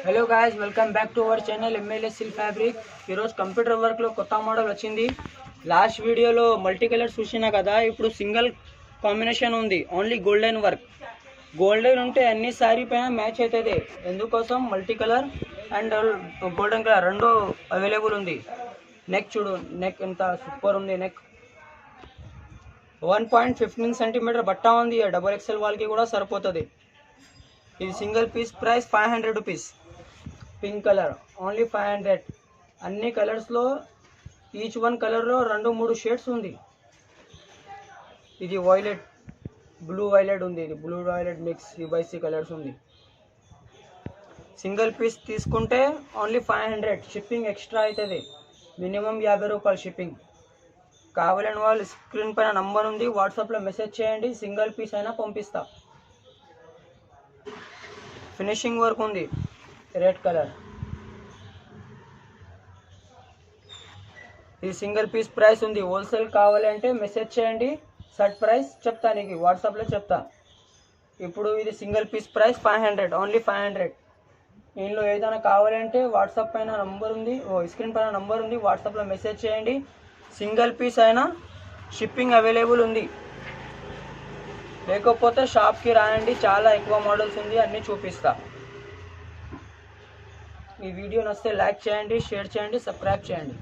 Hello guys, welcome back to our channel MLA సిల్ fabric. ఈరోజు computer వర్క్లో కొత్త మోడల్ వచ్చింది. లాస్ట్ వీడియోలో మల్టీ కలర్ చూసినా కదా, ఇప్పుడు సింగిల్ కాంబినేషన్ ఉంది. Only golden work. గోల్డెన్ ఉంటే అన్ని శారీ పైన మ్యాచ్ అవుతుంది. ఎందుకోసం multi colour and golden colour రెండు అవైలబుల్ ఉంది. నెక్ చూడు, నెక్ ఎంత సూపర్ ఉంది. నెక్ 1.15 సెంటీమీటర్ బట్ట ఉంది. డబల్ ఎక్స్ఎల్ వాళ్ళకి కూడా సరిపోతుంది. ఇది single piece price 500 rupees. Pink colour only 500. అన్ని కలర్స్లో ఈచ్ వన్ కలర్లో 2-3 షేడ్స్ ఉంది. ఇది వైలెట్, బ్లూ వైలెట్ ఉంది. ఇది blue violet mix UBC colours ఉంది. సింగిల్ పీస్ తీసుకుంటే ఓన్లీ 500. షిప్పింగ్ ఎక్స్ట్రా అవుతుంది. మినిమం 50 రూపాయలు షిప్పింగ్. కావాలని వాళ్ళు స్క్రీన్ పైన నంబర్ ఉంది, వాట్సాప్లో మెసేజ్ చేయండి. సింగిల్ పీస్ అయినా పంపిస్తా. ఫినిషింగ్ వర్క్ ఉంది. Red colour. ఇది సింగిల్ పీస్ ప్రైస్ ఉంది. హోల్సేల్ కావాలంటే మెసేజ్ చేయండి. షర్ట్ ప్రైస్ చెప్తా నీకు, వాట్సాప్లో చెప్తా. ఇప్పుడు ఇది సింగిల్ పీస్ ప్రైస్ 500, ఓన్లీ 500. దీనిలో ఏదైనా కావాలంటే వాట్సాప్ పైన నంబర్ ఉంది, స్క్రీన్ పైన నంబర్ ఉంది, వాట్సాప్లో మెసేజ్ చేయండి. సింగిల్ పీస్ అయినా షిప్పింగ్ అవైలబుల్ ఉంది. లేకపోతే షాప్కి రాయండి, చాలా ఎక్కువ మోడల్స్ ఉంది, అన్నీ చూపిస్తా. ఈ వీడియో నచ్చితే లైక్ చేయండి, షేర్ చేయండి, సబ్స్క్రైబ్ చేయండి.